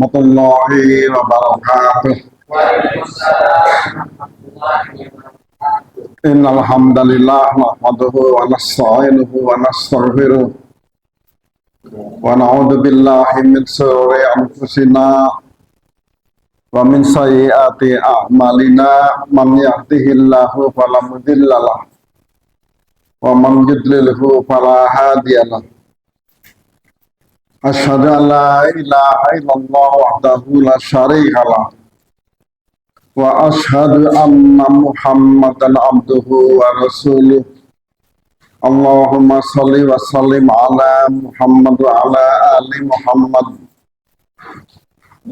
warahmatullahi wabarakatuh. Innal hamdalillah nahmaduhu wa nasta'inuhu wa nastaghfiruh wa na'udzu billahi min shururi anfusina wa min sayyiati a'malina. Man yahdihillahu fala mudhillalah wa man yudlilhu fala hadiyalah. Asyhadu an la ilaha illallah wahdahu la syarikalah wa asyhadu anna Muhammadan abduhu wa rasuluh. Allahumma shalli wa sallim ala Muhammad wa ala ali Muhammad.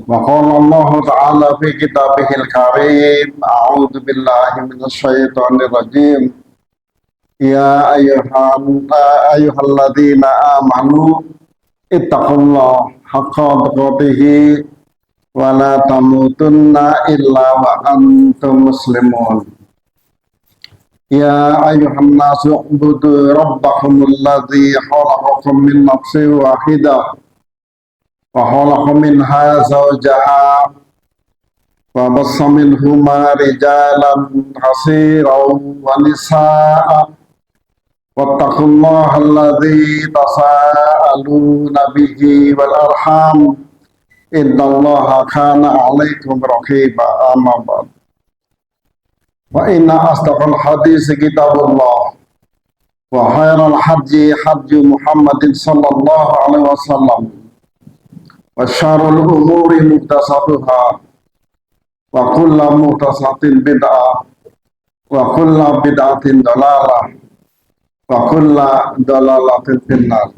Wa qala Allah ta'ala fi kitabihil karim, a'udzu billahi minasy syaithanir rajim. Ya ayyuhalladzina amanu ittaqullaha haqqa tuqatih wa la tamutunna illa wa antum muslimun. Ya ayyuhan nasu ubudu rabbakumul ladzi khalaqakum min nafsin wahidah wa khalaqa minha zawjaha wa bassa minhuma rijalan katsiran wa nisaa'a wattaqullaha alladzi tasaaluna bihi wal arham innallaha kana 'alaikum raqiba. Amma ba'd. Wa inna asdaqal hadits kitabullah wa khairal hadyi hadyu Muhammadin sallallahu alaihi wasallam wa syarrul umuri muhdatsatuha wa kullu muhdatsatin bid'ah wa kullu bid'atin dalalah wa kulla dalalatin finnar.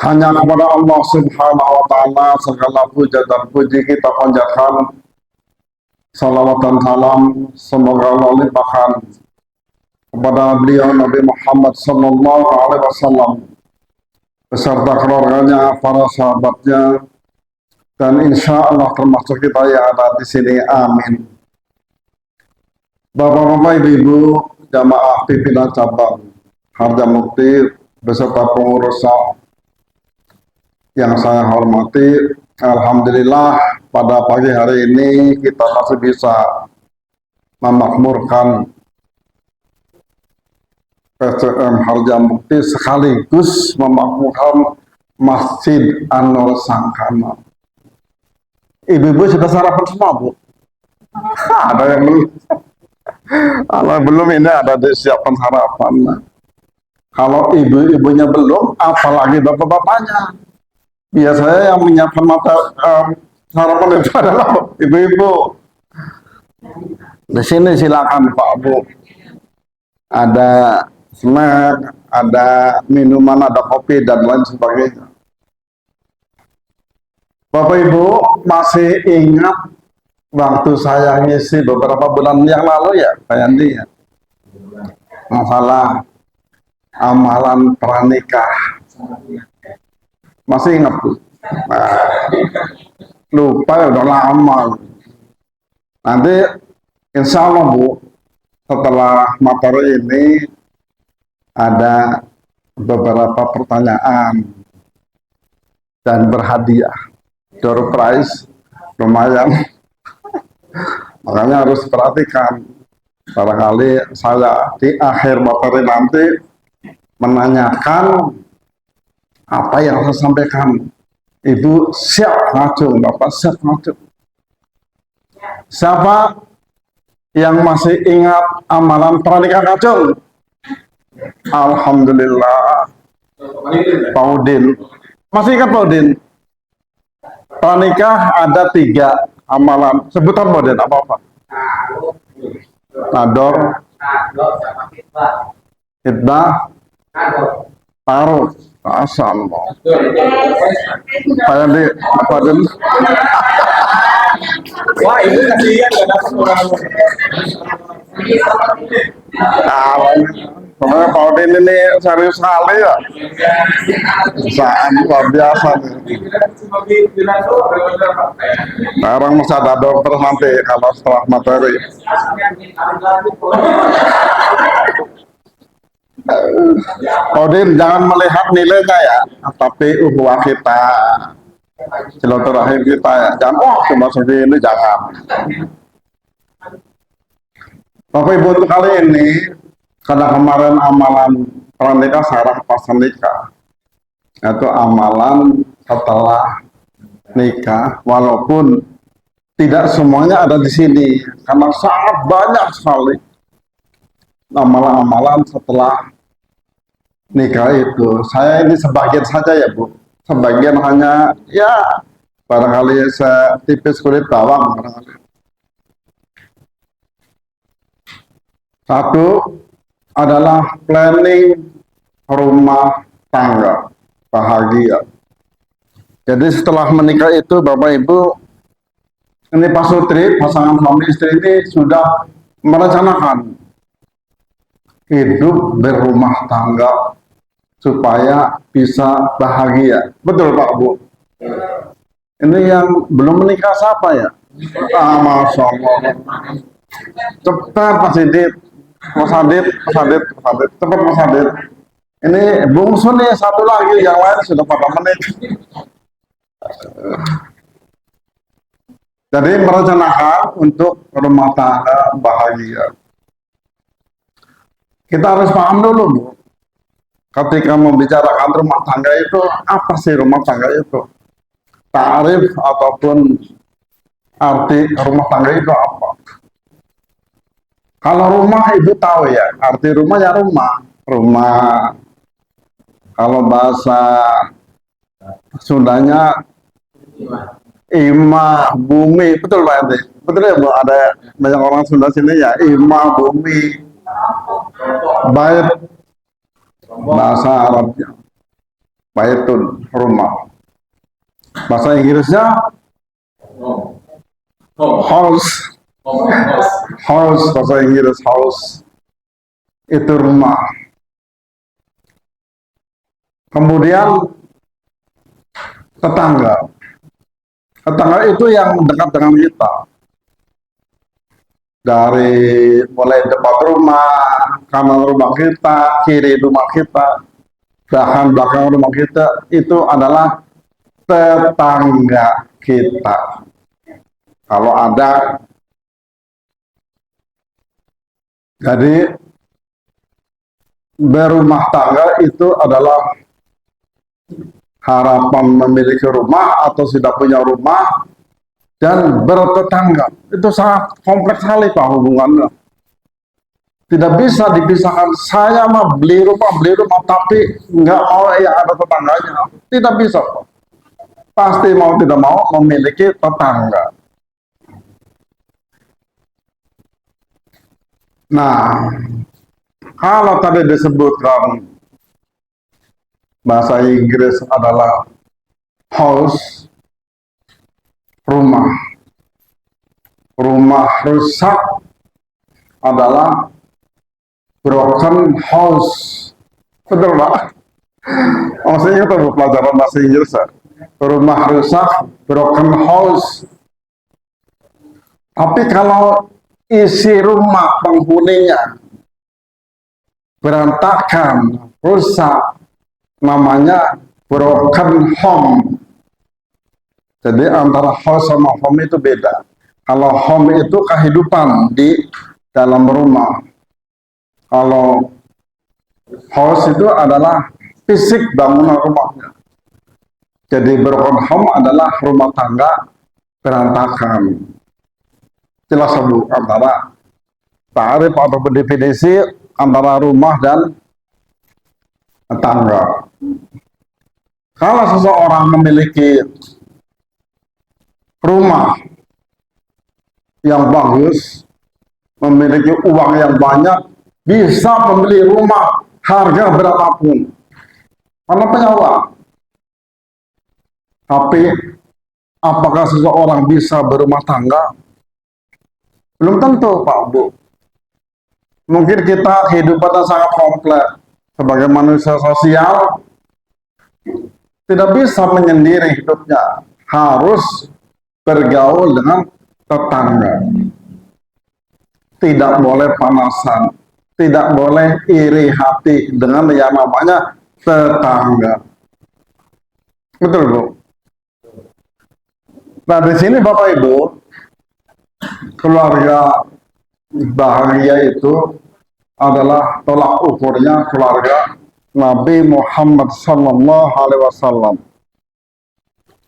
Hanya kepada Allah subhanahu wa ta'ala segala puja dan puji kita panjatkan. Salawat dan salam semoga Allah limpahkan kepada beliau Nabi Muhammad sallallahu alaihi wasallam beserta keluarganya, para sahabatnya, dan insya Allah termasuk kita yang ada di sini. Amin. Bapak-bapak, ibu-ibu, jamaah pimpinan cabang Harjamukti beserta pengurus yang saya hormati, alhamdulillah pada pagi hari ini kita masih bisa memakmurkan PCM Harjamukti sekaligus memakmurkan Masjid An-Nur Sangkana. Ibu-ibu sudah sarapan semua, Bu? Ada yang belum? Kalau belum, ini ada disiapkan sarapan. Kalau ibu-ibunya belum, apalagi bapak-bapaknya. Biasanya yang menyiapkan sarapan itu adalah ibu-ibu. Di sini silakan Pak Bu. Ada snack, ada minuman, ada kopi dan lain sebagainya. Bapak Ibu masih ingat waktu saya ngisi beberapa bulan yang lalu ya, Pak Yandi ya, masalah amalan pranikah. Masih ingat Bu? Nah, lupa ya, udah lama. Nanti insya Allah Bu, setelah materi ini ada beberapa pertanyaan dan berhadiah, door prize lumayan. Makanya harus perhatikan. Barangkali saya di akhir materi nanti menanyakan apa yang saya sampaikan. Ibu siap ngacung, Bapak siap ngacung. Siapa yang masih ingat amalan pranikah ngacung? Alhamdulillah. Pak Udin. Masih ingat Pak Udin? Pranikah ada 3 amalan. Sebutan model apa-apa? Nador, khitbah, taruh. Asal Pak Yandi, apa dulu? Wah, ini kasihan gak dapat orang. Sebenarnya Pak Udin ini serius sekali ya. Saat luar biasa nih. Sekarang masih ada dokter nanti kalau setelah materi. Pak Udin jangan melihat nilainya ya, tapi uhwah kita. silaturahim kita ya. Jangan cuma segini jangan. Bapak Ibu untuk kali ini karena kemarin amalan pranikah sarah pas nikah itu amalan setelah nikah, walaupun tidak semuanya ada di sini karena sangat banyak sekali amalan-amalan setelah nikah itu. Saya ini sebagian saja ya Bu, sebagian hanya ya barangkali saya tipis kulit bawang barangkali. Satu adalah planning rumah tangga bahagia. Jadi setelah menikah itu Bapak Ibu, ini Pak Sutri, pasangan suami istri ini sudah merencanakan hidup berumah tangga supaya bisa bahagia. Betul Pak Bu? Ini yang belum menikah siapa ya? Masya Allah. Cepat Mas Sidit, Mas Adit, cepat Mas Adit. Ini bungsu nih satu lagi, yang lain sudah pada menit. Jadi merencanakan untuk rumah tangga bahagia. Kita harus paham dulu Bu, ketika membicarakan rumah tangga itu, apa sih rumah tangga itu? Tarif ataupun arti rumah tangga itu apa? Kalau rumah Ibu tahu ya, arti rumah ya rumah. Rumah, kalau bahasa Sundanya imah bumi, betul Pak Ente? Betul ya Bu, ada banyak orang Sunda sini ya, imah bumi, bait, bahasa Arabnya, baitun, rumah. Bahasa Inggrisnya house, house, bahasa Inggris house, itu rumah. Kemudian tetangga. Tetangga itu yang dekat dengan kita. Dari mulai depan rumah, kanan rumah kita, kiri rumah kita, bahkan belakang rumah kita, itu adalah tetangga kita. Kalau ada, jadi berumah tangga itu adalah harapan memiliki rumah atau sudah punya rumah dan bertetangga. Itu sangat kompleks sekali Pak hubungannya. Tidak bisa dipisahkan. Saya mah beli rumah, tapi nggak mau yang ada tetangganya. Tidak bisa Pak. Pasti mau tidak mau memiliki tetangga. Nah, kalau tadi disebutkan bahasa Inggris adalah house, rumah. Rumah rusak adalah broken house. Betul Pak? Maksudnya itu pelajaran bahasa Inggris ya? Rumah rusak, broken house. Tapi kalau isi rumah penghuninya berantakan, rusak, namanya broken home. Jadi antara house sama home itu beda. Kalau home itu kehidupan di dalam rumah. Kalau house itu adalah fisik bangunan rumahnya. Jadi broken home adalah rumah tangga berantakan. Jelas Bu, antara tarif ataupun definisi antara rumah dan tetangga. Kalau seseorang memiliki rumah yang bagus, memiliki uang yang banyak, bisa membeli rumah harga berapapun karena punya uang. Tapi apakah seseorang bisa berumah tangga? Belum tentu Pak Bu. Mungkin kita kehidupannya sangat kompleks sebagai manusia sosial, tidak bisa menyendiri hidupnya, harus bergaul dengan tetangga. Tidak boleh panasan, tidak boleh iri hati dengan yang namanya tetangga. Betul Bu? Nah, di sini Bapak Ibu, keluarga bahagia itu adalah tolak ukurnya keluarga Nabi Muhammad Sallallahu Alaihi Wasallam.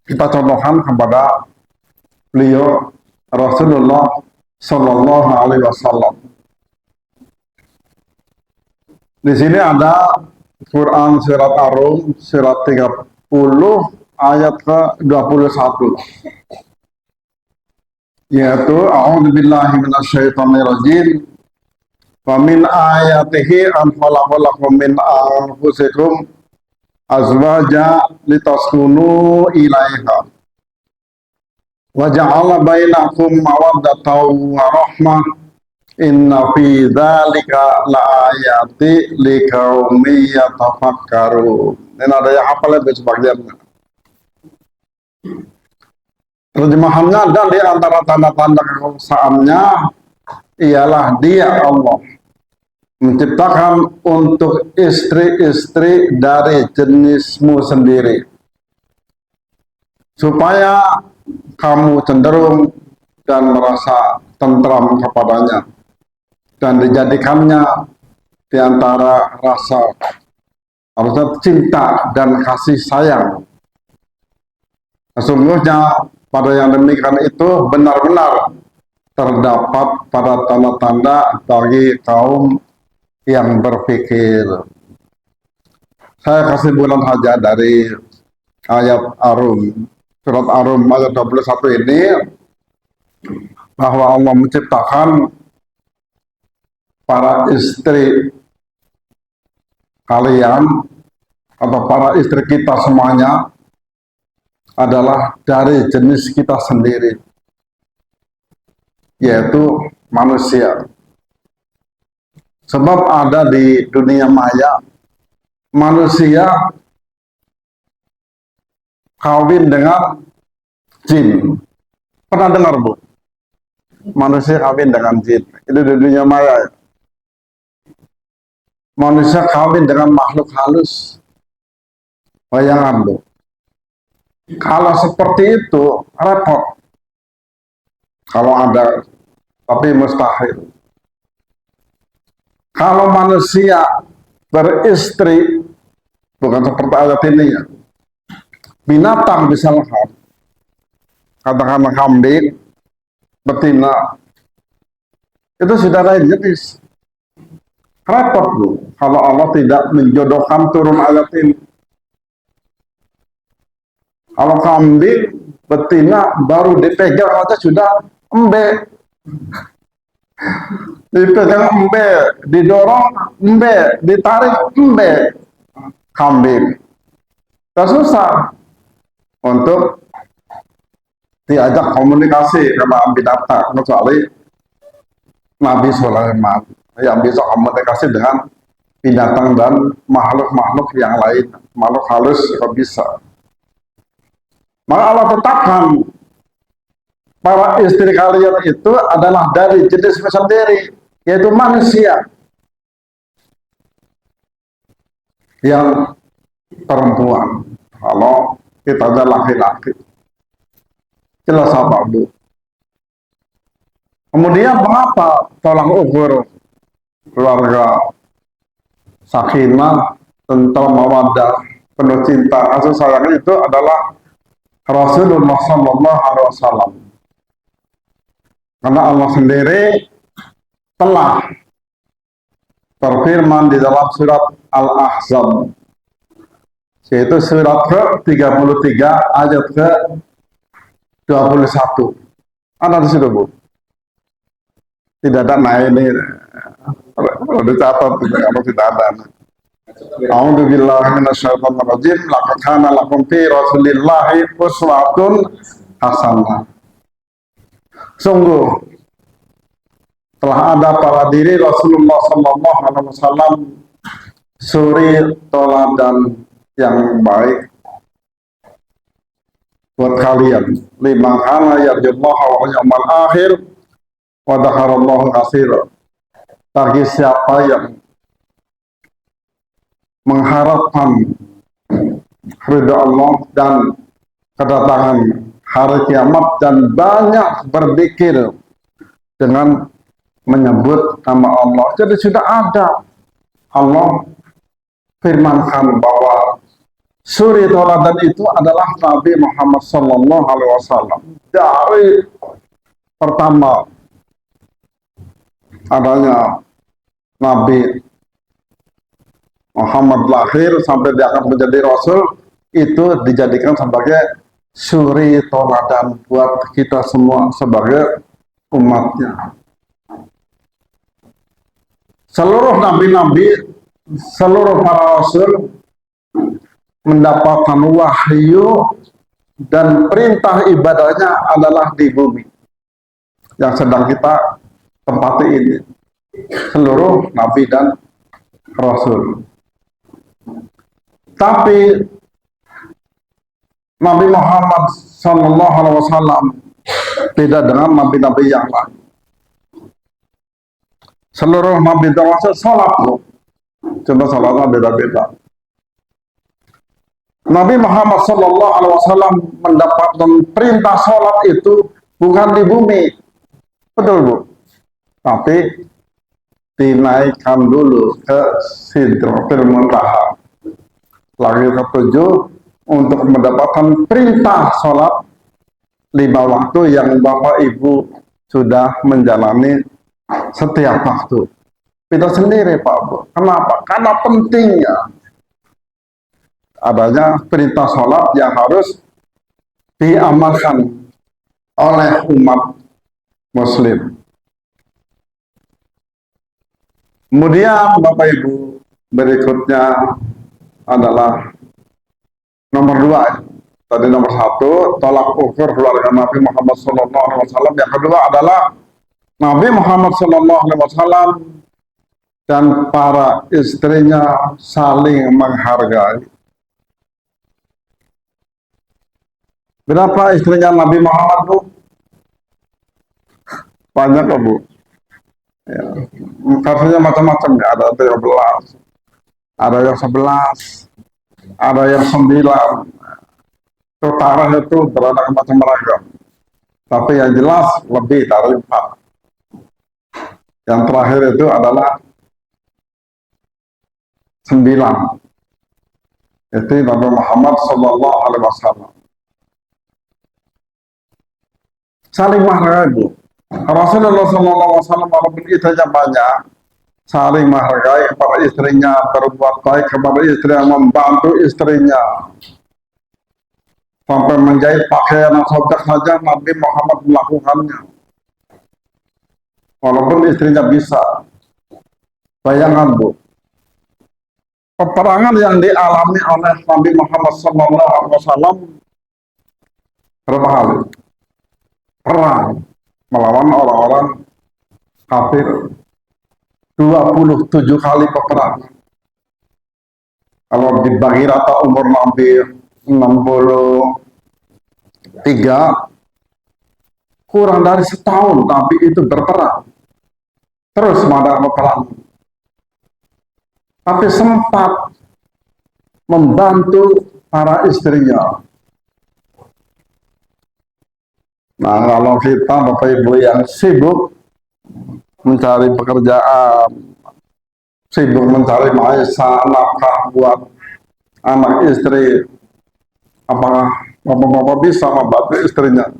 Kita contohkan kepada beliau Rasulullah Sallallahu Alaihi Wasallam. Di sini ada Quran surat Ar-Rum surat 30 ayat ke-21, yaitu a'udzubillahi minasyaitonirrajim. Wa min ayatihi an khalaqalakum min anfusikum azwaja litaskunu ilaiha wa ja'ala bainakum mawaddatan wa rahmah inna fi dzalika laayati liqaumin yatafakkarun. Ini ada yang hafal lebih sebagian. Terjemahannya, dan di antara tanda-tanda kekuasaannya ialah Dia Allah menciptakan untuk istri-istri dari jenismu sendiri, supaya kamu cenderung dan merasa tentram kepadanya, dan dijadikannya di antara rasa harusnya cinta dan kasih sayang. Sesungguhnya pada yang demikian itu benar-benar terdapat pada tanda-tanda bagi kaum yang berpikir. Saya kasih bulan saja dari ayat Ar-Rum, surat Ar-Rum ayat 21 ini, bahwa Allah menciptakan para istri kalian atau para istri kita semuanya adalah dari jenis kita sendiri, yaitu manusia. Sebab ada di dunia maya, manusia kawin dengan jin. Pernah dengar, Bu? Manusia kawin dengan jin. Itu di dunia maya. Manusia kawin dengan makhluk halus. Bayangan, Bu. Kalau seperti itu, repot. Kalau ada, tapi mustahil. Kalau manusia beristri, bukan seperti ayat ini ya, binatang misalkan, katakanlah kambing, betina, itu sudah lain jenis. Repot, Bu, kalau Allah tidak menjodohkan turun ayat ini. Kalau kambing, betina baru dipegang aja sudah embe. Dipegang embe, didorong embe, ditarik embe. Kambing. Tak susah untuk diajak komunikasi sama binatang, kecuali Nabi Sulaiman yang bisa komunikasi dengan binatang dan makhluk-makhluk yang lain, makhluk halus juga bisa. Maka Allah tetapkan para istri kalian itu adalah dari jenis sendiri, yaitu manusia. Yang perempuan, kalau kita ada laki-laki, jelas apa, Bu? Kemudian mengapa tolak ukur keluarga sakinah, tentram, mawaddah, penuh cinta, kasih sayang itu adalah Rasulullah Sallallahu Alaihi Wasallam. Karena Allah sendiri telah berfirman di dalam surat Al-Ahzab, yaitu surat ke-33 ayat ke-21. Ada di situ, Bu? Tidak ada, nah ini kalau dicatat kalau tidak ada. A'udzubillahi minasyaitonirrajim. Laqad kana lakum fi Rasulillahi uswatun hasanah. Sungguh telah ada pada diri Rasulullah Sallallahu Alaihi Wasallam suri teladan yang baik buat kalian. Liman kana yarjullaha wal yawmal akhir wa dzakarallaha katsira. Bagi siapa yang mengharapkan ridha Allah dan kedatangan hari kiamat dan banyak berzikir dengan menyebut nama Allah. Jadi sudah ada. Allah firmankan bahwa suri tauladan itu adalah Nabi Muhammad Sallallahu Alaihi Wasallam. Dari pertama adanya Nabi Muhammad lahir sampai dia akan menjadi Rasul, itu dijadikan sebagai suri tauladan buat kita semua sebagai umatnya. Seluruh nabi-nabi, seluruh para rasul mendapatkan wahyu dan perintah ibadahnya adalah di bumi yang sedang kita tempati ini. Seluruh nabi dan rasul. Tapi Nabi Muhammad Sallallahu Alaihi Wasallam beda dengan nabi-nabi yang lain. Seluruh nabi dan rasul salat, cuma salatnya beda-beda. Nabi Muhammad Sallallahu Alaihi Wasallam mendapatkan perintah salat itu bukan di bumi, betul Bu, tapi dinaikkan dulu ke Sidratul Muntaha, langit ketujuh, untuk mendapatkan perintah sholat 5 waktu yang Bapak Ibu sudah menjalani setiap waktu. Kita sendiri Pak Bu. Kenapa? Karena pentingnya adanya perintah sholat yang harus diamalkan oleh umat Muslim. Kemudian Bapak Ibu, berikutnya adalah nomor 2. Tadi nomor 1, tolak ukur keluarga Nabi Muhammad SAW. Yang kedua adalah Nabi Muhammad SAW dan para istrinya saling menghargai. Berapa istrinya Nabi Muhammad Bu? Banyak kok Bu. Ya. Versinya macam-macam ya, ada 13, ada yang 11, ada yang 9. Itu tarikh itu beraneka macam ragam. Tapi yang jelas lebih dari 4. Yang terakhir itu adalah 9. Itu Nabi Muhammad Sallallahu Alaihi Wasallam. Saling menghargai Bu. Rasulullah Sallallahu Alaihi Wasallam walaupun istrinya banyak, saling menghargai kepada istrinya, berbuat baik kepada istri, yang membantu istrinya. Sampai menjahit pakaian yang sobek saja Nabi Muhammad melakukannya. Walaupun istrinya bisa. Bayangkan Bu, peperangan yang dialami oleh Nabi Muhammad SAW berapa kali? Perang melawan orang-orang kafir, 27 kali peperangan. Kalau dibagi rata umur Nabi 63, kurang dari setahun Nabi itu berperang. Terus mengadakan peperangan. Tapi sempat membantu para istrinya. Nah, kalau kita Bapak Ibu yang sibuk mencari pekerjaan, sibuk mencari maisa, nafkah buat anak istri, apakah Bapak-bapak bisa membantu istrinya?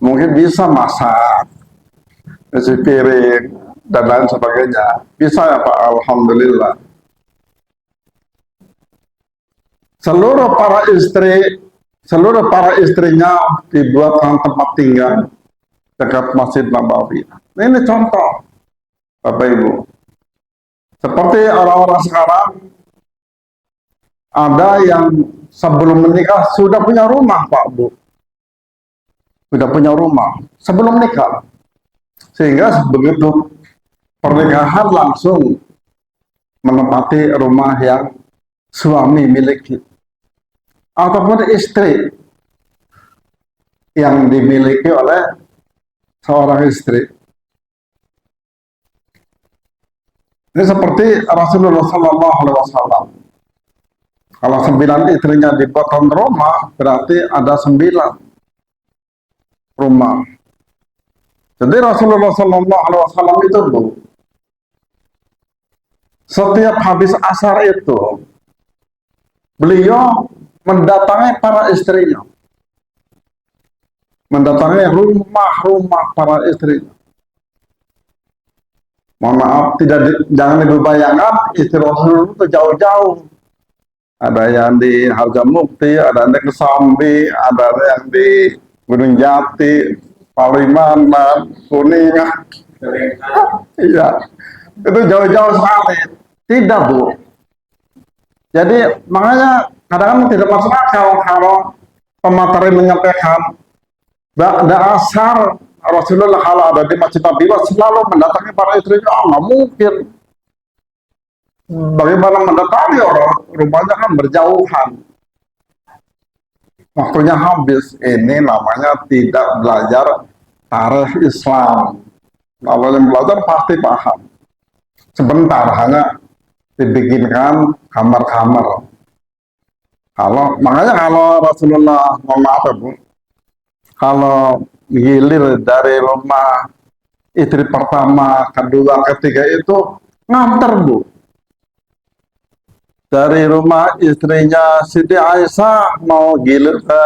Mungkin bisa masak, cuci piring, dan lain sebagainya. Bisa ya Pak, Alhamdulillah. Seluruh para istrinya dibuatkan tempat tinggal dekat Masjid Nabawi. Ini contoh, Bapak Ibu. Seperti orang-orang sekarang, ada yang sebelum menikah sudah punya rumah, Pak Bu. Sudah punya rumah sebelum nikah. Sehingga begitu pernikahan langsung menempati rumah yang suami miliki. Ataupun istri yang dimiliki oleh seorang istri. Ini seperti Rasulullah SAW. Kalau 9 istrinya dibuatkan rumah, berarti ada 9. rumah. Jadi Rasulullah Shallallahu Alaihi Wasallam itu Bu, setiap habis asar itu beliau mendatangi para istrinya, mendatangi rumah-rumah para istrinya. Mohon maaf, jangan dibayangkan istri Rasulullah itu jauh-jauh. Ada yang di Harjamukti, ada yang di Kesambi, ada yang di Gunung Jati, Palimanan, Kuningan. Iya, itu jauh-jauh sekali. Tidak, Bu. Jadi makanya kadang-kadang tidak masuk akal kalau pemateri menyampaikan ba'da asar Rasulullah kalau ada di Masjid Nabi selalu mendatangi para istrinya. Nggak mungkin. Bagaimana mendatangi orang rumahnya kan berjauhan, waktunya habis. Ini namanya tidak belajar tarikh Islam. Kalau yang belajar pasti paham. Sebentar hanya dibikinkan kamar-kamar. Makanya kalau Rasulullah, mohon maaf ya Bu, kalau gilir dari rumah istri pertama, kedua, ketiga itu nganter Bu. Dari rumah istrinya Siti Aisyah mau gilir ke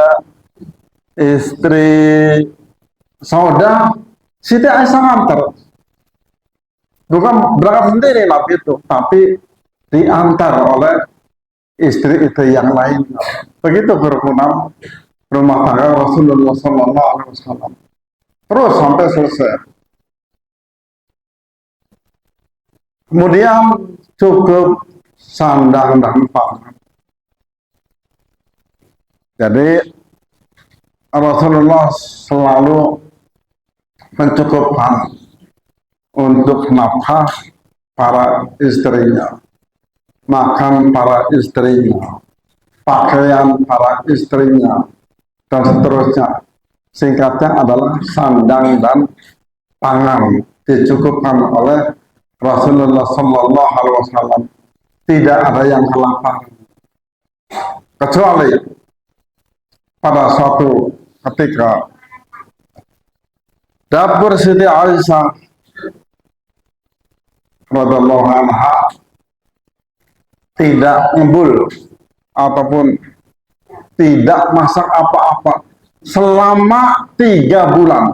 istri Saudah, Siti Aisyah nganter. Bukan berangkat sendiri Nabi itu, tapi diantar oleh istri-istri yang lain. Begitu kerukunan rumah tangga Rasulullah Sallallahu Alaihi Wasallam. Terus sampai selesai. Kemudian cukup sandang dan pangan. Jadi Rasulullah selalu mencukupkan untuk nafkah para istrinya, makan para istrinya, pakaian para istrinya, dan seterusnya. Singkatnya adalah sandang dan pangan dicukupkan oleh Rasulullah Sallallahu Alaihi Wasallam. Tidak ada yang kelaparan, kecuali pada suatu ketika dapur Siti Aisyah radhiyallahu anha tidak ngebul ataupun tidak masak apa-apa selama 3 bulan.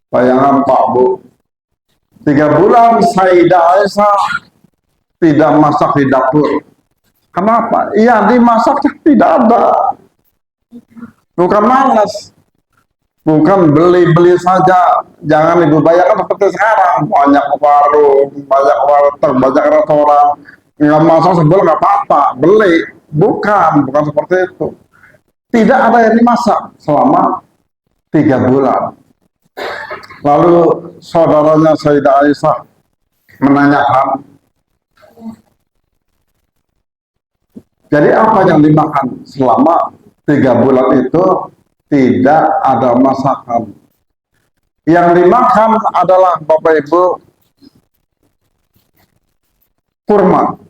Bayangkan Pak Bu, 3 bulan Sayyidah Aisyah tidak masak di dapur. Kenapa? Iya, dimasak tidak ada. Bukan malas, bukan beli-beli saja. Jangan Ibu bayangkan seperti sekarang, banyak warung, banyak warteg, banyak restoran. Nggak masak sebulan nggak apa-apa, beli. Bukan seperti itu. Tidak ada yang dimasak selama 3 bulan. Lalu saudaranya Sayyidah Aisyah menanyakan, jadi apa yang dimakan selama 3 bulan itu? Tidak ada masakan. Yang dimakan adalah Bapak Ibu kurma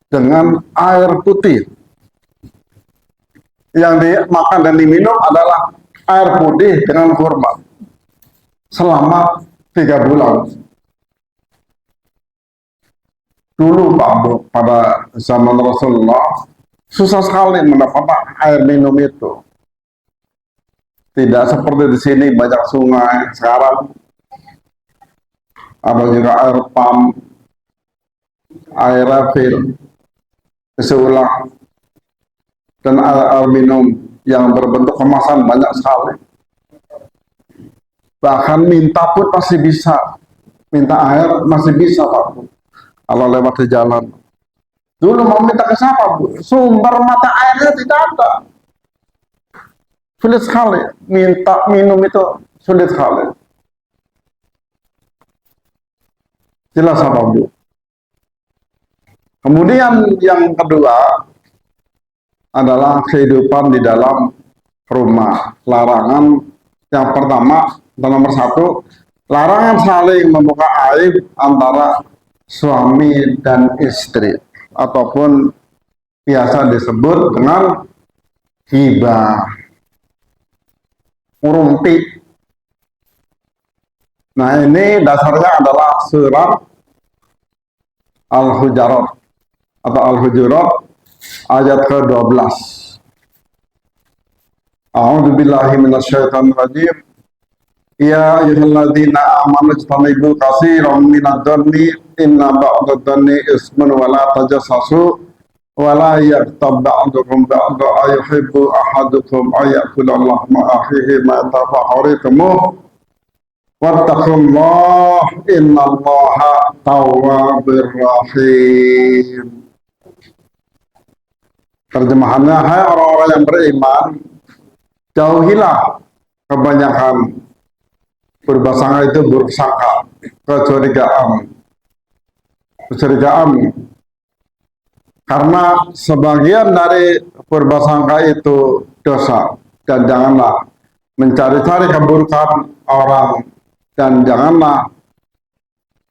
dengan air putih. Yang dimakan dan diminum adalah air putih dengan kurma selama 3 bulan. Dulu Pak Bu, pada zaman Rasulullah susah sekali mendapatkan air minum itu. Tidak seperti di sini banyak sungai. Sekarang ada juga air pump, air refill, isi ulang, dan air minum yang berbentuk kemasan banyak sekali. Bahkan minta pun masih bisa, minta air masih bisa Pak Bu, kalau lewat di jalan. Dulu mau minta ke siapa Bu? Sumber mata airnya tidak ada. Sulit sekali, minta minum itu sulit sekali. Jelas apa Bu? Kemudian yang kedua adalah kehidupan di dalam rumah. Larangan yang pertama dan nomor 1, larangan saling membuka aib antara suami dan istri, ataupun biasa disebut dengan ghibah. ngerumpi. Nah ini dasarnya adalah surat Al-Hujurat atau Al-Hujurat ayat ke-12. A'udzu billahi minasyaitonir rajim. Ya ayyuhalladzina amanu ijtanibu katsiran minadh-dhanni inna ba'dadh-dhanni ismun wa la tajassasu wa la yaghtab ba'dukum ba'da ayuhibbu ahadukum ayyakula lahma akhihi ma tafahharitumu wattaqullah innallaha tawwabur rahim. Terjemahannya, hai orang-orang yang beriman, jauhilah kebanyakan berbasangka itu buruk sangka, kecurigaan, karena sebagian dari berbasangka itu dosa, dan janganlah mencari-cari keburukan orang, dan janganlah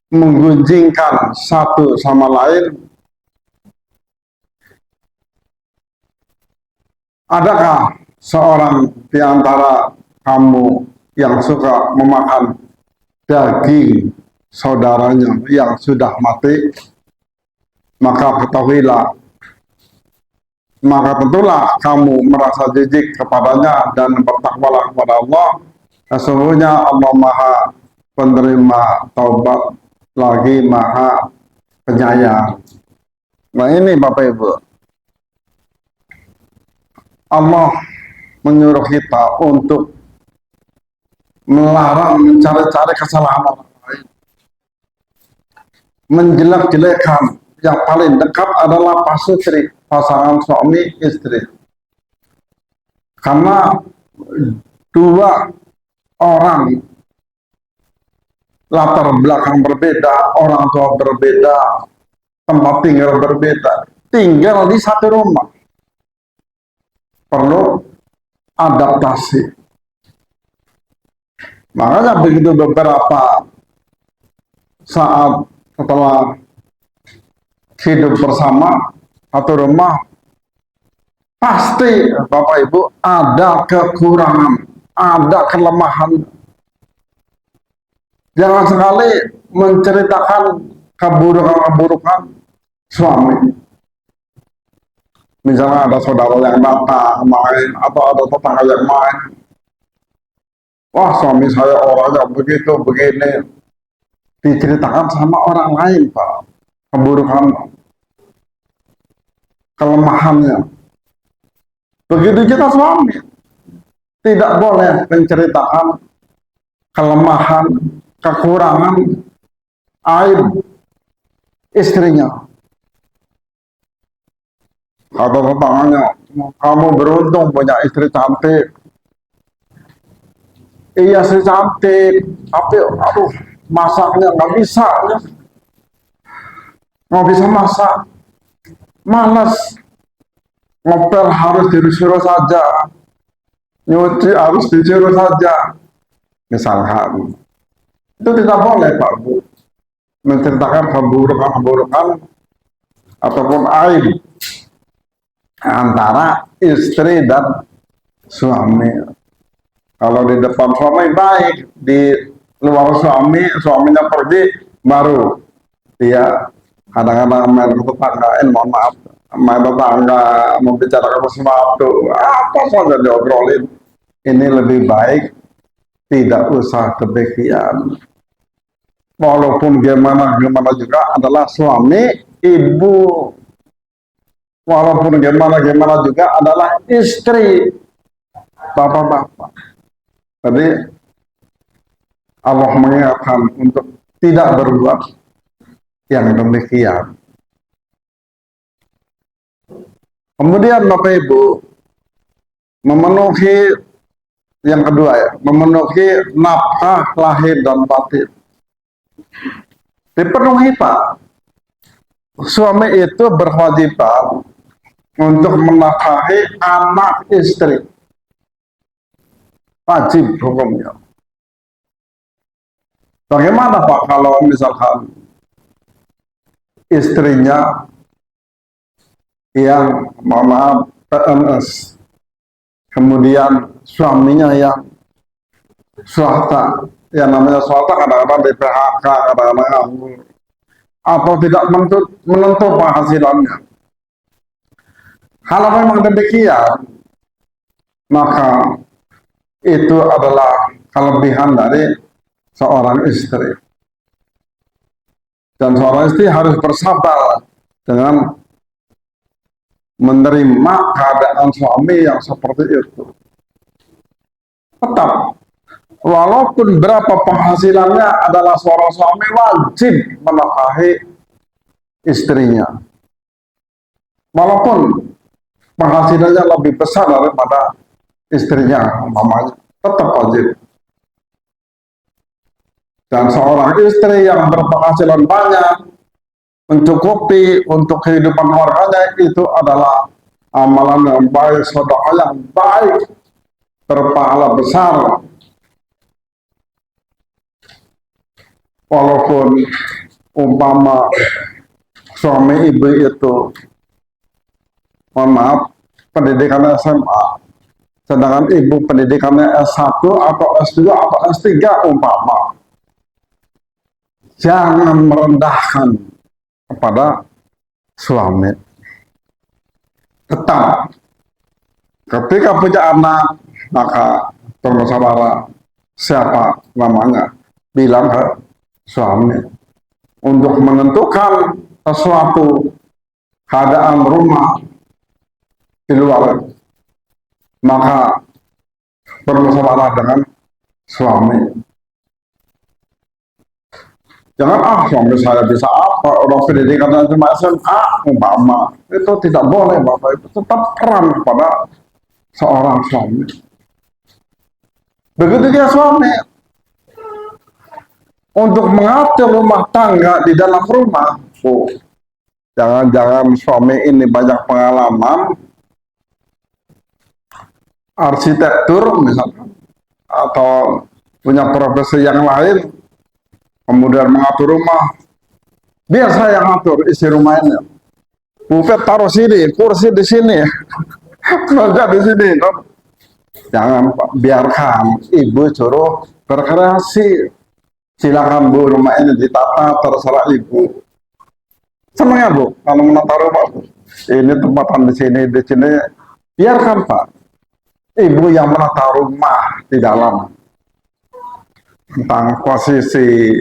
menggunjingkan satu sama lain. Adakah seorang di antara kamu yang suka memakan daging saudaranya yang sudah mati? Maka ketahuilah, maka tentulah kamu merasa jijik kepadanya dan bertakwalah kepada Allah. Sesungguhnya Allah Maha penerima taubat lagi Maha penyayang. Nah ini Bapak Ibu, Allah menyuruh kita untuk melarang mencari-cari kesalahan orang lain, menjelek-jelekan. Yang paling dekat adalah pasutri, pasangan suami istri, karena dua orang latar belakang berbeda, orang tua berbeda, tempat tinggal berbeda, tinggal di satu rumah, perlu adaptasi. Makanya begitu beberapa saat setelah hidup bersama satu rumah, pasti Bapak Ibu ada kekurangan, ada kelemahan. Jangan sekali menceritakan keburukan-keburukan suami. Misalnya ada saudara yang datang main, atau ada tetangga yang main, wah suami saya orangnya begitu begini, diceritakan sama orang lain Pak, keburukan, kelemahannya. Begitu kita suami, tidak boleh menceritakan kelemahan, kekurangan, aib istrinya. Kata tetangganya, kamu beruntung punya istri cantik. Iya istri cantik, tapi aduh masaknya nggak bisa, nggak bisa masak, malas, ngepel harus disuruh saja, nyuci harus disuruh saja. Misalkan, itu tidak boleh Pak Bu menceritakan keburukan-keburukan ataupun aib antara istri dan suami. Kalau di depan suami baik, di luar suaminya pergi, baru dia kadang-kadang main ke tetangga, mohon maaf, main tetangga membicarakan sesuatu, apa saja diobrolin. Ini lebih baik tidak usah demikian. Walaupun gimana juga adalah suami, ibu. Walaupun gimana juga adalah istri, bapak-bapak. Jadi Allah mengingatkan untuk tidak berbuat yang demikian. Kemudian Bapak Ibu, memenuhi yang kedua ya, memenuhi nafkah lahir dan batin. Dipenuhi Pak. Suami itu berkewajiban untuk menafkahi anak istri. Wajib hukumnya. Bagaimana Pak kalau misalkan istrinya yang mohon maaf PNS, kemudian suaminya yang swasta. Yang namanya swasta kadang-kadang di PHK, kadang-kadang nganggur, atau tidak menentu penghasilannya. Kalau memang demikian, maka itu adalah kelebihan dari seorang istri. Dan seorang istri harus bersabar dengan menerima keadaan suami yang seperti itu. Tetap, walaupun berapa penghasilannya, adalah seorang suami wajib menafkahi istrinya. Walaupun penghasilannya lebih besar daripada istrinya, mamanya, tetap wajib. Dan seorang istri yang berpenghasilan banyak, mencukupi untuk kehidupan keluarganya, itu adalah amalan yang baik, sedekah yang baik, berpahala besar. Walaupun umpama suami ibu itu, mohon maaf, pendidikannya SMA, sedangkan ibu pendidikannya S1 atau S2 atau S3 umpama, jangan merendahkan kepada suami. Tetap, ketika punya anak, maka bermusyawarah siapa namanya, bilang ke suami untuk menentukan sesuatu keadaan rumah di luar, maka bermusyawarah dengan suami. Jangan suami saya bisa apa, orang pendidikannya cuma SMA umpama, itu tidak boleh. Bapak itu tetap peran kepada seorang suami. Begitu dia suami, untuk mengatur rumah tangga di dalam rumah. Jangan-jangan suami ini banyak pengalaman arsitektur misalkan, atau punya profesi yang lain, kemudian mengatur rumah. Biar saya yang ngatur isi rumah ini. Buffet taruh sini, kursi di sini, meja di sini. Jangan, Pak, biarkan ibu suruh berkreasi. Silakan Bu, rumah ini ditata, terserah ibu. Senang ya Bu, kalau menata rumah Bu. Ini tempatan di sini. Biarkan Pak, ibu yang menata rumah di dalam. Tentang posisi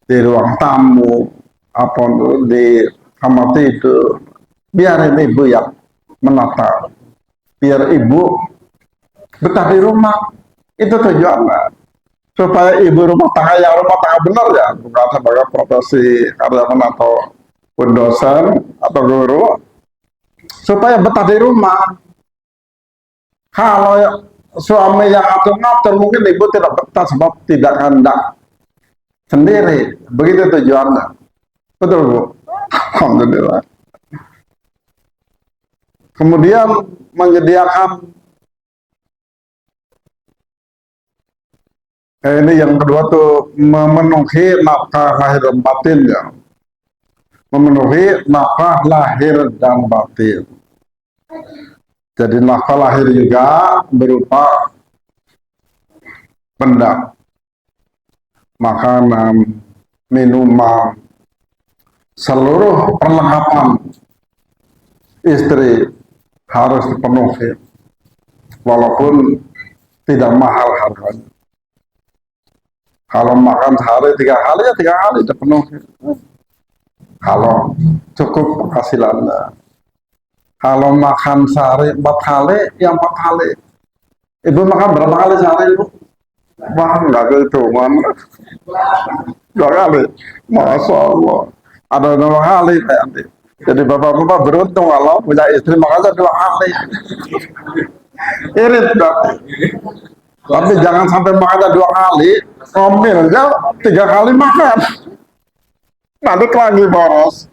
di ruang tamu, apa di kamar tidur, biarin ibu yang menata. Biar ibu betah di rumah. Itu tujuannya. Supaya ibu rumah tangga yang rumah tangga benar ya, bukan sebagai profesi karyawan atau dosen atau guru, supaya betah di rumah. Kalau suami yang ngatur-ngatur, mungkin ibu tidak betah sebab tidak hendak sendiri. Begitu tujuannya. Betul Bu? Alhamdulillah. Kemudian menyediakan, ini yang kedua tuh, memenuhi nafkah lahir dan batin ya. Memenuhi nafkah lahir dan batin. Jadi nafkah lahir juga berupa benda, makanan, minuman, seluruh perlengkapan istri harus dipenuhi, walaupun tidak mahal harganya. Kalau makan sehari 3 kali ya 3 kali dipenuhi. Kalau cukup penghasilannya. Kalau makan sehari 4 kali, ya 4 kali. Ibu makan berapa kali sehari Ibu? Wah, nggak ada hitungan. 2 kali. Masya Allah. Ada 2 kali nanti. Jadi bapak-bapak beruntung kalau punya istri makannya 2 kali. Irit berarti. Tapi jangan sampai makannya 2 kali, ngomilnya 3 kali makan. Nanti lagi boros.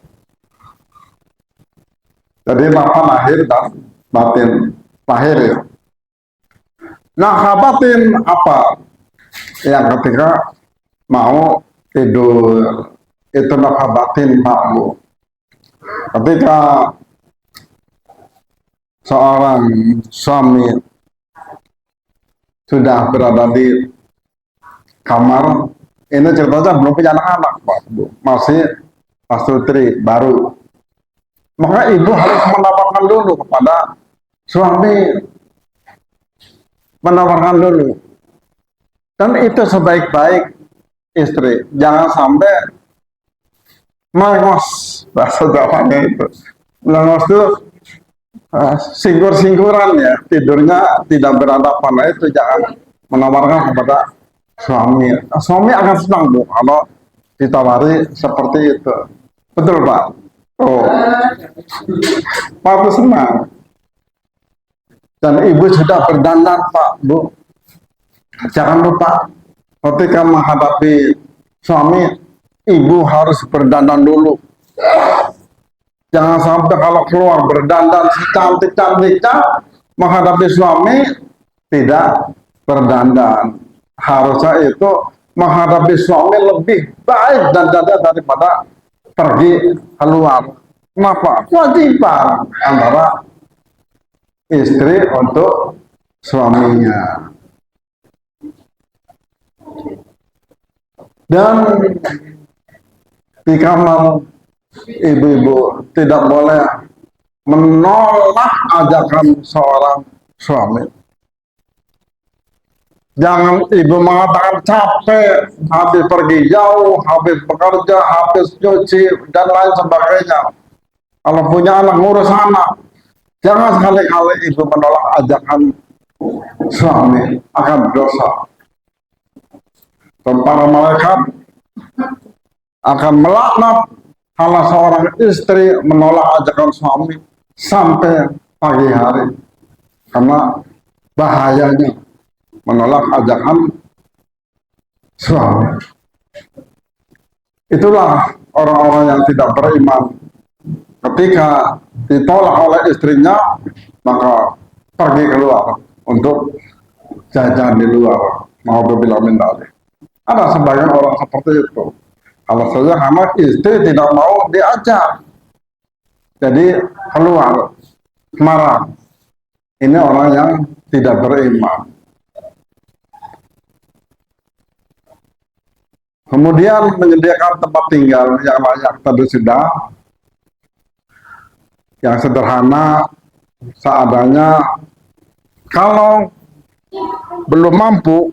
Jadi nafkah lahir dan batin. Lahir ya. Nafkah batin apa? Yang ketika mau tidur, itu nafkah batin Pak Bu. Ketika seorang suami sudah berada di kamar. Ini ceritanya belum punya anak-anak, Pak, Bu. Masih pastutri baru. Maka ibu harus menawarkan dulu kepada suami, menawarkan dulu. Dan itu sebaik-baik istri. Jangan sampai melengos, bahasa Jawanya itu. Melengos itu singgur-singguran ya, tidurnya tidak berhadapan. Nah, itu jangan menawarkan kepada suami. Suami akan senang, Bu, kalau ditawari seperti itu. Betul, Pak? Oh, Pak itu senang. Dan ibu sudah berdandan, Pak, Bu. Jangan lupa, ketika menghadapi suami, ibu harus berdandan dulu. Jangan sampai kalau keluar berdandan secantik-cantiknya, menghadapi suami tidak berdandan. Harusnya itu menghadapi suami lebih baik dandannya daripada pergi keluar. Kenapa? Kewajiban antara istri untuk suaminya. Dan di kamar ibu-ibu tidak boleh menolak ajakan seorang suami. Jangan ibu mengatakan capek, habis pergi jauh, habis bekerja, habis cuci, dan lain sebagainya. Kalau punya anak, ngurus anak. Jangan sekali-kali ibu menolak ajakan suami, akan dosa. Dan para malaikat akan melaknat kalau seorang istri menolak ajakan suami sampai pagi hari. Karena bahayanya menolak ajakan suami. Itulah orang-orang yang tidak beriman. Ketika ditolak oleh istrinya, maka pergi keluar untuk jajan di luar. Nauzubillah min dzalik. Ada sebagian orang seperti itu. Kalau saja karena istri tidak mau diajak, jadi keluar marah. Ini orang yang tidak beriman. Kemudian menyediakan tempat tinggal yang layak tadi sudah, yang sederhana, seadanya. Kalau belum mampu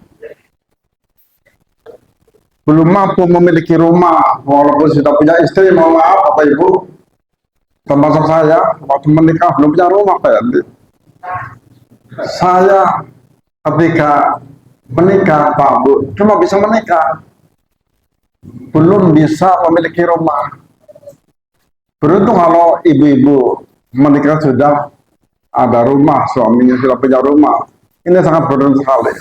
memiliki rumah, walaupun sudah punya istri, mau maaf Bapak Ibu, termasuk saya, waktu menikah belum punya rumah, Pak Yandi. Saya ketika menikah, Pak Bu, cuma bisa menikah, belum bisa memiliki rumah. Beruntung kalau ibu-ibu menikah sudah ada rumah, suaminya sudah punya rumah. Ini sangat beruntung sekali.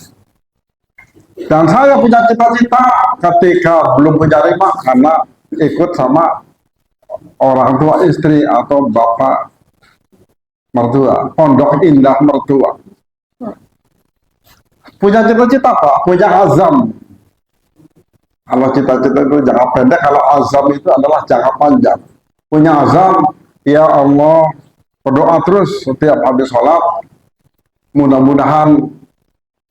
Dan saya punya cita-cita ketika belum punya rumah karena ikut sama orang tua istri atau bapak mertua, pondok indah mertua. Punya cita-cita, Pak, punya azam. Kalau cita-cita itu jangka pendek, kalau azam itu adalah jangka panjang. Punya azam, ya Allah, berdoa terus setiap habis sholat, mudah-mudahan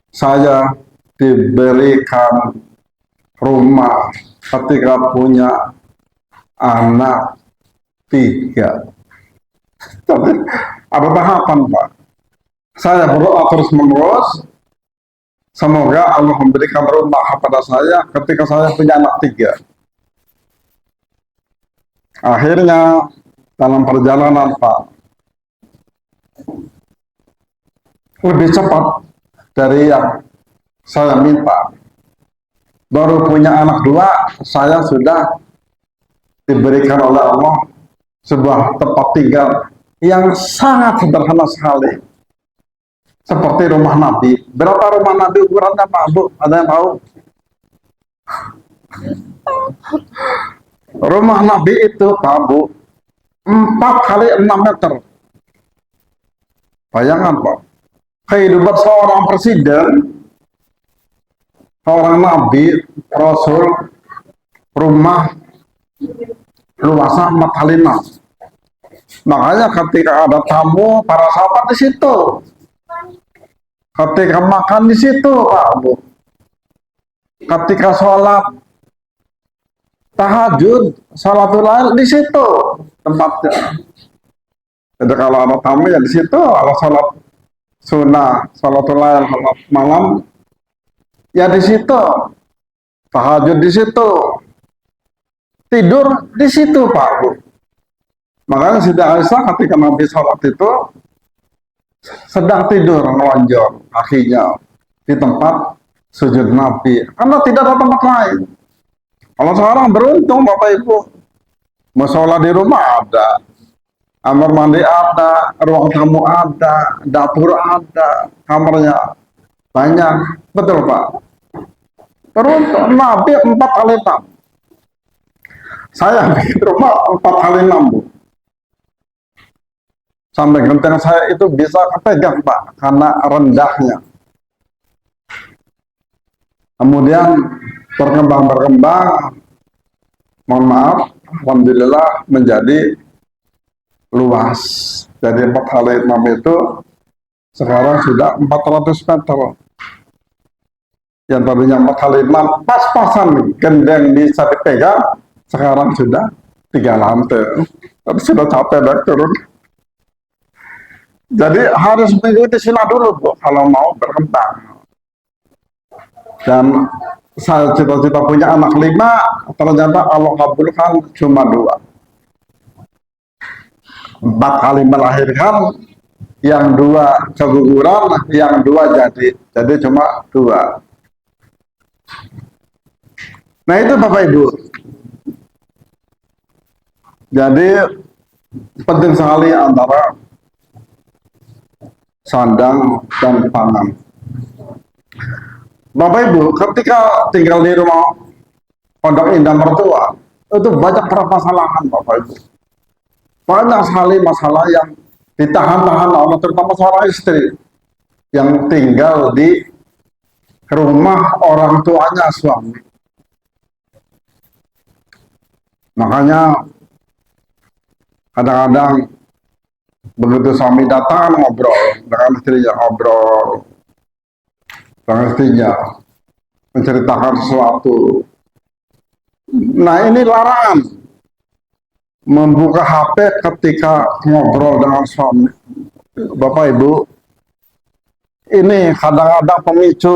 saya diberikan rumah ketika punya anak 3. Tapi ada tahapan, Pak. Saya berdoa terus menerus, semoga Allah memberikan rumah kepada saya ketika saya punya anak 3. Akhirnya dalam perjalanan, Pak, lebih cepat dari yang saya minta. Baru punya anak 2, saya sudah diberikan oleh Allah sebuah tempat tinggal yang sangat sederhana sekali, seperti rumah Nabi. Berapa rumah Nabi ukurannya, Pak Bu? Ada yang tahu? Rumah Nabi itu, Pak Bu, 4 kali 6 meter. Bayangkan, Pak, kehidupan seorang presiden, seorang Nabi, Rasul, rumah luasnya 4 kali 6. Makanya ketika ada tamu, para sahabat di situ. Ketika makan di situ, Pak Bu. Ketika sholat tahajud, sholatul lail di situ tempatnya. Jadi kalau ada tamu ya di situ, kalau sholat sunnah, sholatul lail, sholat malam ya di situ, tahajud di situ, tidur di situ Pak Bu. Makanya Siti Aisyah ketika Nabi sholat itu sedang tidur melonjor kakinya di tempat sujud Nabi, karena tidak ada tempat lain. Kalau sekarang beruntung Bapak Ibu, musola di rumah ada, kamar mandi ada, ruang tamu ada, dapur ada, kamarnya banyak, betul Pak. Beruntung Nabi 4 kali 6. Saya bikin rumah 4 kali 6 Bu. Sampai genteng saya itu bisa kepegang Pak, karena rendahnya. Kemudian berkembang, mohon maaf, alhamdulillah menjadi luas. Jadi 4 kali 6 itu sekarang sudah 400 meter. Yang tadinya 4 kali 6 pas-pasan gendeng bisa dipegang, sekarang sudah 3 lantai. Tapi sudah capek dan turun. Jadi harus mengikuti sunnah dulu Bu, kalau mau berkembang. Dan saya cita-cita punya anak 5, ternyata Allah kabulkan cuma 2. 4 kali melahirkan, yang 2 keguguran, yang 2 jadi cuma 2. Nah itu Bapak Ibu. Jadi penting sekali antara sandang dan pangan. Bapak Ibu, ketika tinggal di rumah Pondok Indah Mertua, itu banyak permasalahan Bapak Ibu. Banyak sekali masalah yang ditahan-tahan oleh terutama seorang istri yang tinggal di rumah orang tuanya suami. Makanya kadang-kadang begitu suami datang ngobrol dengan istrinya, ngobrol dengan istrinya, menceritakan sesuatu. Nah ini larangan membuka HP ketika ngobrol dengan suami. Bapak Ibu, ini kadang-kadang pemicu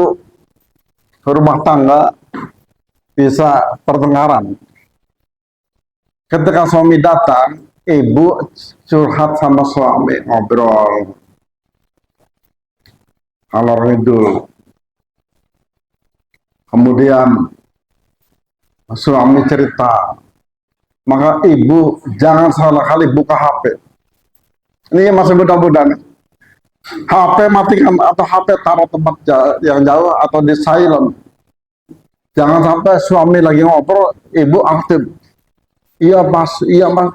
rumah tangga bisa pertengkaran. Ketika suami datang, ibu curhat sama suami, ngobrol ngalor ngidul. Kemudian suami cerita, maka ibu jangan salah kali buka HP. Ini masih mudah-mudahan. HP matikan atau HP taruh tempat yang jauh atau di silent. Jangan sampai suami lagi ngobrol, ibu aktif. Iya mas,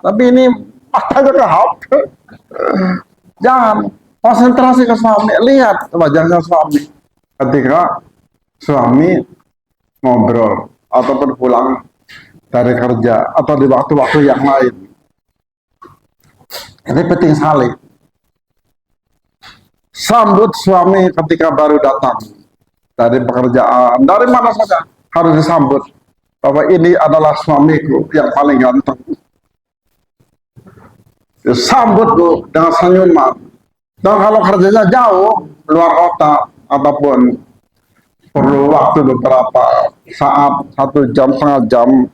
tapi ini matanya ke HP. Jangan, konsentrasi ke suami, lihat wajahnya suami ketika suami ngobrol ataupun pulang dari kerja atau di waktu-waktu yang lain. Ini penting sekali. Sambut suami ketika baru datang dari pekerjaan, dari mana saja harus disambut bahwa ini adalah suamiku yang paling ganteng. Sambut Bu dengan senyuman. Dan kalau kerjanya jauh, luar kota ataupun perlu waktu beberapa saat, 1 jam, setengah jam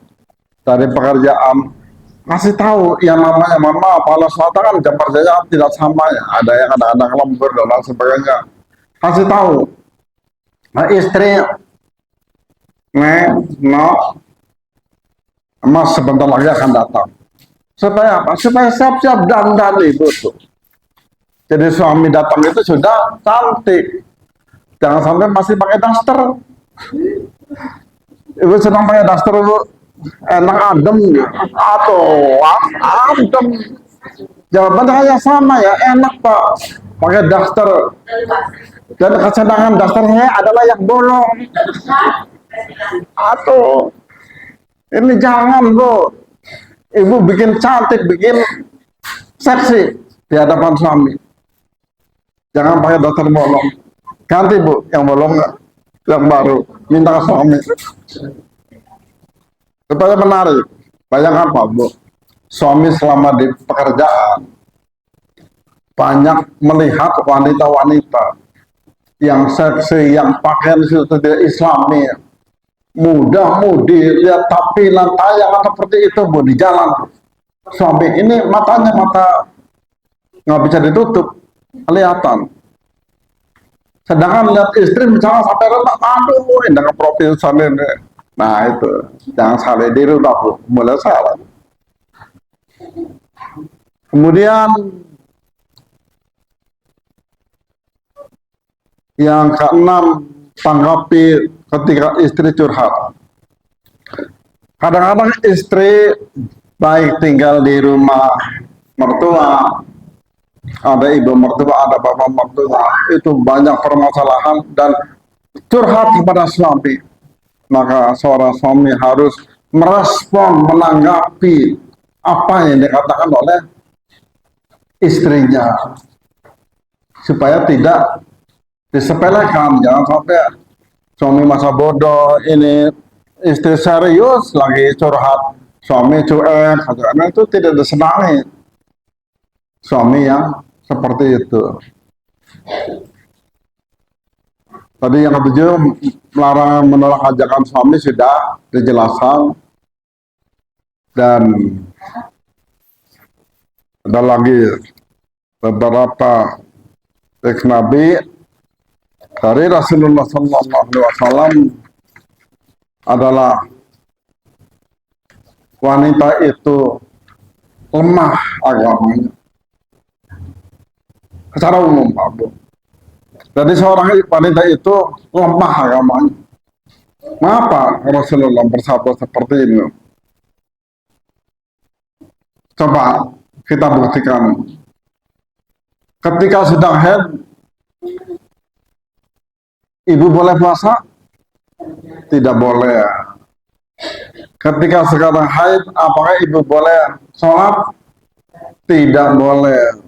dari pekerjaan, kasih tahu yang namanya, mohon maaf, kalau swasta kan jam kerjanya tidak sama ya, ada yang kadang-kadang lembur dan lain sebagainya. Kasih tahu, nah, istri, mas sebentar lagi akan datang. Supaya apa? Supaya siap-siap dandan ibu tuh. Jadi suami datang itu sudah cantik. Jangan sampai masih pakai daster. Ibu sedang pakai daster itu enak adem atau adem. Jawabannya hanya sama ya, enak Pak pakai daster. Dan kesenangan dasternya adalah yang bolong. Atau ini jangan Bu. Ibu bikin cantik, bikin seksi di hadapan suami. Jangan pakai daster bolong. Ganti Bu, yang belum, yang baru, minta ke suami. Supaya menarik. Bayangkan Pak Bu, suami selama di pekerjaan banyak melihat wanita-wanita yang seksi, yang pakaian itu tidak islami, mudah-mudi, lihat tampilan tayangan seperti itu Bu di jalan. Suami ini matanya mata nggak bisa ditutup, kelihatan. Sedangkan lihat istri misalnya sampai rendah, aduh, ini dengan profil sana ini. Nah itu, jangan salah diri Bu, mulai salah. Kemudian yang keenam, tanggapi ketika istri curhat. Kadang-kadang istri baik tinggal di rumah mertua, ada ibu mertua, ada bapak mertua, itu banyak permasalahan dan curhat kepada suami. Maka seorang suami harus merespon, menanggapi apa yang dikatakan oleh istrinya, supaya tidak disepelekan. Jangan sampai suami masa bodoh, ini istri serius lagi curhat, suami cuek, karena itu tidak disenangi suami yang seperti itu. Tadi yang ketujuh, melarang menolak ajakan suami sudah dijelaskan. Dan ada lagi beberapa teks Nabi dari Rasulullah SAW adalah wanita itu lemah agamanya secara umum Pak Bu. Jadi seorang wanita itu lemah agamanya. Mengapa Rasulullah bersabda seperti ini? Coba kita buktikan. Ketika sedang haid, ibu boleh puasa? Tidak boleh. Ketika sekarang haid, apakah ibu boleh sholat? Tidak boleh.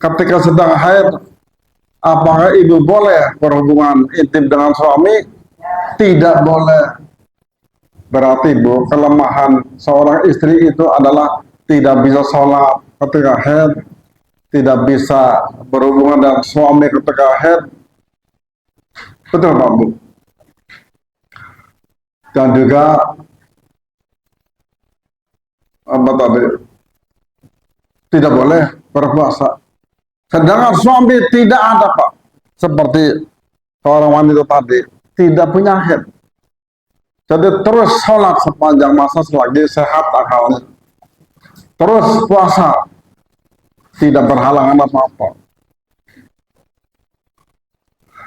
Ketika sedang haid, apakah ibu boleh berhubungan intim dengan suami? Tidak boleh. Berarti Bu, kelemahan seorang istri itu adalah tidak bisa sholat ketika haid, tidak bisa berhubungan dengan suami ketika haid. Betul Pak Bu? Dan juga apa tadi? Tidak boleh berpuasa. Sedangkan suami tidak ada Pak, seperti seorang wanita tadi, tidak punya haid. Jadi terus sholat sepanjang masa selagi sehat akalnya. Terus puasa, tidak berhalangan apa-apa.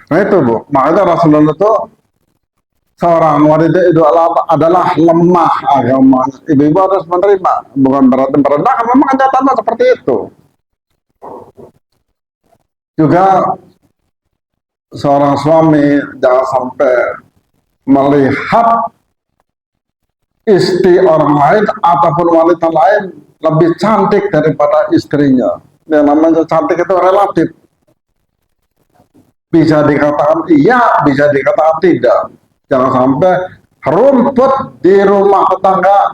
Nah itu Bu, makanya Rasulullah itu seorang wanita itu adalah lemah agama. Ibu-ibu harus menerima, bukan berarti merendahkan, memang kenyataannya seperti itu. Juga seorang suami jangan sampai melihat istri orang lain ataupun wanita lain lebih cantik daripada istrinya. Yang namanya cantik itu relatif. Bisa dikatakan iya, bisa dikatakan tidak. Jangan sampai rumput di rumah tetangga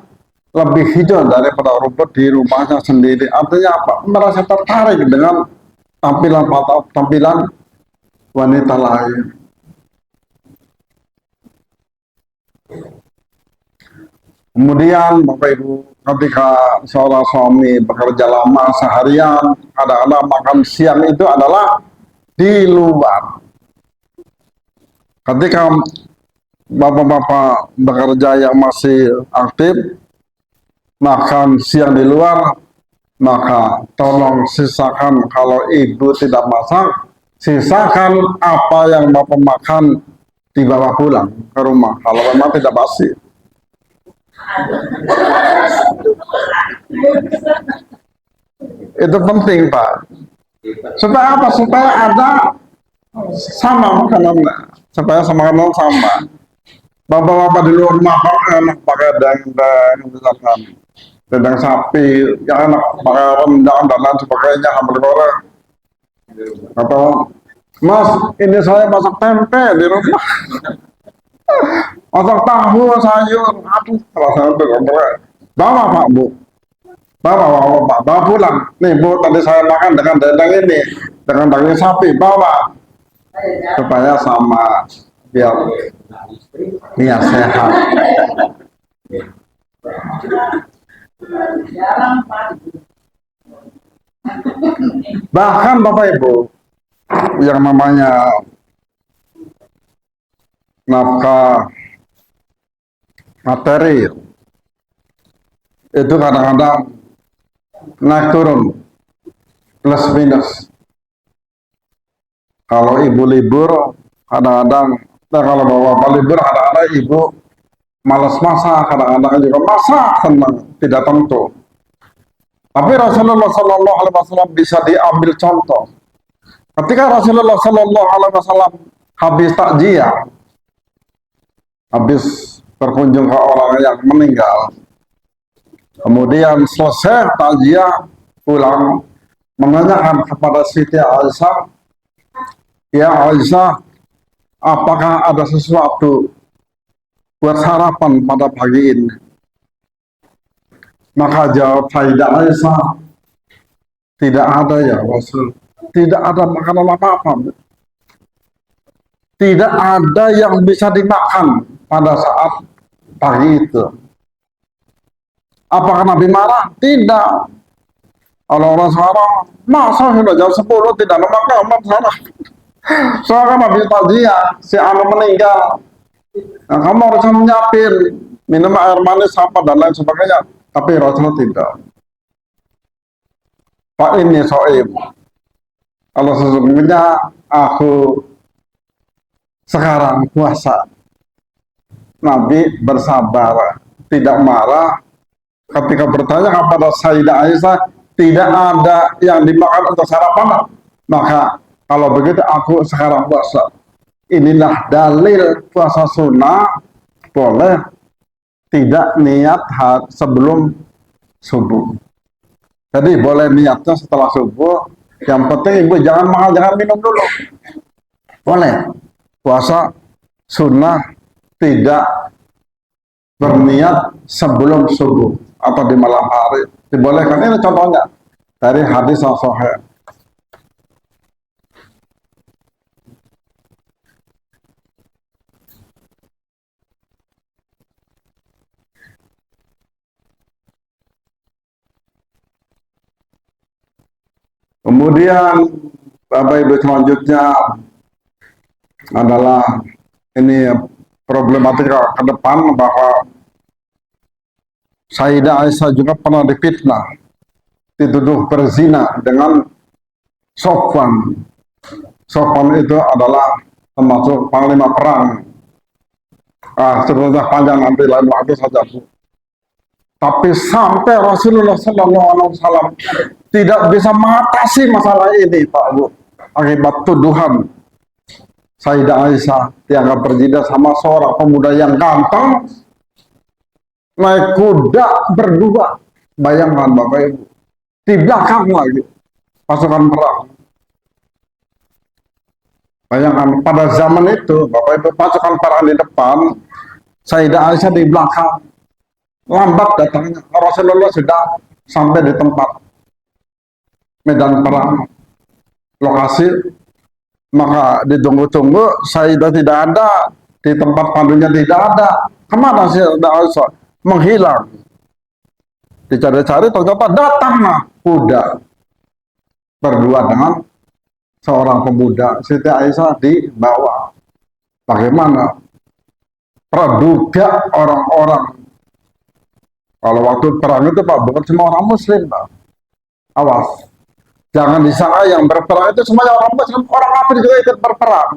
lebih hijau daripada rumput di rumahnya sendiri. Artinya apa? Merasa tertarik dengan tampilan wanita lain. Kemudian Bapak Ibu, ketika seorang suami bekerja lama seharian, kadang-kadang makan siang itu adalah di luar. Ketika bapak-bapak bekerja yang masih aktif, makan siang di luar, maka tolong sisakan, kalau ibu tidak masak, sisakan apa yang bapak makan dibawa pulang ke rumah, kalau memang tidak basi. Itu penting Pak. Supaya apa? Supaya ada sama makanannya, supaya makanan sama. Bapak-bapak di luar makan enak pakai dendeng, misalkan dendeng sapi, yang enak pakai rendang dan lain sebagainya, sambal goreng, atau Mas, ini saya masak tempe di rumah, masak tahu sayur, aduh, kalau saya bener bawa Pak Bu, bawa Pak, bawa pulang. Nih Bu, tadi saya makan dengan dendeng ini, dengan daging sapi, bawa supaya sama biar niat sehat. Bahkan Bapak Ibu, yang namanya nafkah materi itu kadang-kadang naik turun, plus minus. Kalau ibu libur, kadang-kadang, nah kalau bapak libur, kadang-kadang ibu malas masak, kadang-kadang juga masak tentang tidak tentu. Tapi Rasulullah Shallallahu Alaihi Wasallam bisa diambil contoh. Ketika Rasulullah Shallallahu Alaihi Wasallam habis takjiah, habis berkunjung ke orang yang meninggal, kemudian selesai takjiah pulang, menanyakan kepada Siti Aisyah, ya Aisyah, apakah ada sesuatu buat sarapan pada pagi ini? Maka jawab Sayyidah Aisyah, tidak ada ya Rasul, tidak ada makanan apa-apa, tidak ada yang bisa dimakan pada saat pagi itu. Apakah Nabi marah? Tidak. Kalau orang sekarang, masa sudah jam 10 tidak ada makanan sana. Soalnya Nabi takziah, si anu meninggal. Nah, kamu harus menyiapin minum air manis apa dan lain sebagainya. Tapi Rasulullah tidak. Pak ini so'im. Kalau sesungguhnya aku sekarang puasa. Nabi bersabar, tidak marah. Ketika bertanya kepada Sayyidah Aisyah, tidak ada yang dimakan untuk sarapan. Maka kalau begitu aku sekarang puasa. Inilah dalil puasa sunnah boleh tidak niat sebelum subuh. Jadi boleh niatnya setelah subuh. Yang penting ibu jangan makan, jangan minum dulu. Boleh puasa sunnah tidak berniat sebelum subuh atau di malam hari. Dibolehkan. Ini contohnya dari hadis yang sahih. Kemudian Bapak Ibu selanjutnya adalah ini problematika ke depan bahwa Sayyidah Aisyah juga pernah difitnah, dituduh berzina dengan Sofwan. Sofwan itu adalah termasuk panglima perang. Sebenarnya panjang nanti lain waktu saja. Tapi sampai Rasulullah SAW tidak bisa mengatasi masalah ini, Pak Bu, akibat tuduhan Sayyidah Aisyah dianggap berzina sama seorang pemuda yang ganteng, naik kuda berdua. Bayangkan Bapak Ibu, di belakang lagi pasukan perang. Bayangkan pada zaman itu Bapak Ibu, pasukan perang di depan, Sayyidah Aisyah di belakang. Lambat datangnya, Rasulullah sudah sampai di tempat medan perang, lokasi. Maka ditunggu-tunggu, Sayyidah tidak ada, di tempat pandunya tidak ada. Kemana Sayyidah Aisyah? Menghilang. Dicari-cari, ternyata datanglah kuda berdua dengan seorang pemuda. Siti Aisyah di bawah. Bagaimana? Praduga orang-orang. Kalau waktu perang itu Pak, bukan semua orang Muslim Pak. Awas. Jangan disangka yang berperang itu semuanya orang Muslim, orang kafir juga ikut berperang.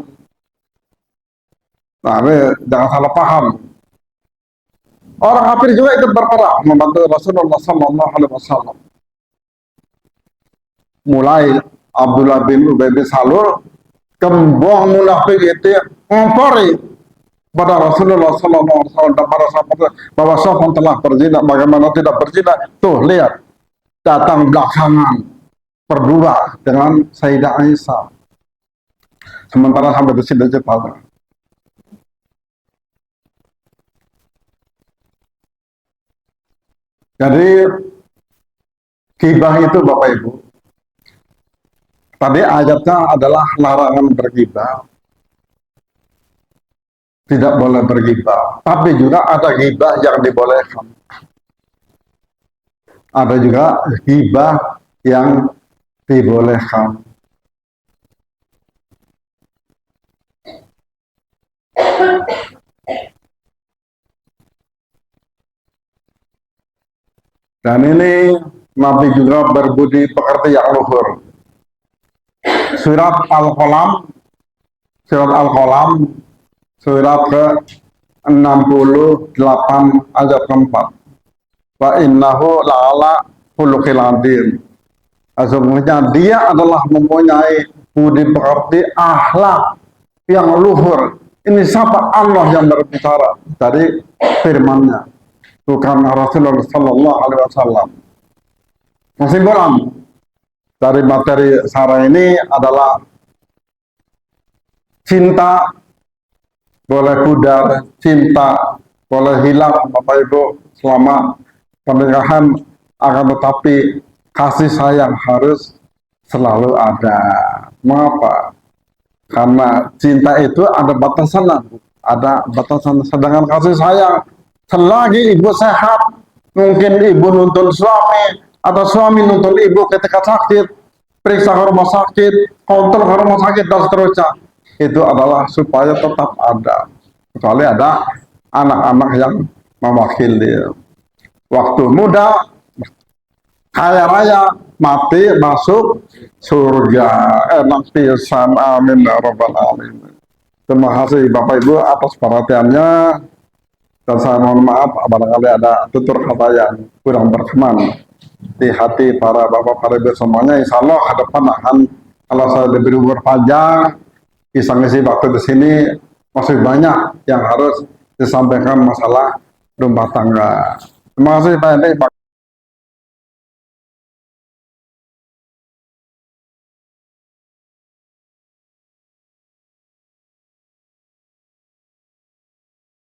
Nah, ini jangan salah paham. Orang kafir juga ikut berperang membantu Rasulullah SAW. Mulai Abdullah bin Ubay bin Salul, gembong munafik itu ngompori pada Rasulullah SAW dan para sahabat bahwa Sofwan telah berzina. Bagaimana tidak berzina? Tuh lihat, datang belakangan berdua dengan Sayyidah Aisyah. Sementara sampai di sini cepat. Jadi gibah itu Bapak Ibu, tadi ayatnya adalah larangan bergibah, tidak boleh bergibah. Tapi juga ada gibah yang dibolehkan. Ada juga gibah yang dibolehkan. Dan ini Nabi juga berbudi pekerti yang luhur. Surat Al-Qalam, surat ke-68 ayat keempat. Wa innahu la'ala khuluqil adzim. Sesungguhnya dia adalah mempunyai budi pekerti akhlak yang luhur. Ini siapa? Allah yang berbicara dari firman-Nya, bukan Rasulullah Sallallahu Alaihi Wasallam. Kesimpulan dari materi sarah ini adalah cinta boleh pudar, cinta boleh hilang Bapak Ibu selama pernikahan, akan tetapi kasih sayang harus selalu ada. Mengapa? Karena cinta itu ada batasan, sedangkan kasih sayang selagi ibu sehat, mungkin ibu nuntun suami atau suami nuntun ibu ketika sakit, periksa ke rumah sakit, kontrol ke rumah sakit, dan seterusnya, itu adalah supaya tetap ada. Kecuali ada anak-anak yang mewakili. Waktu muda, kaya raya, mati masuk surga. Enak pisan, amin ya rabbal alamin. Terima kasih Bapak Ibu atas perhatiannya, dan saya mohon maaf barangkali ada tutur kata yang kurang berkenan di hati para bapak-bapak ibu semuanya. Insya Allah ke depan akan, kalau saya diberi umur panjang, bisa ngisi waktu di sini, masih banyak yang harus disampaikan masalah rumah tangga. Terima kasih Pak Edi.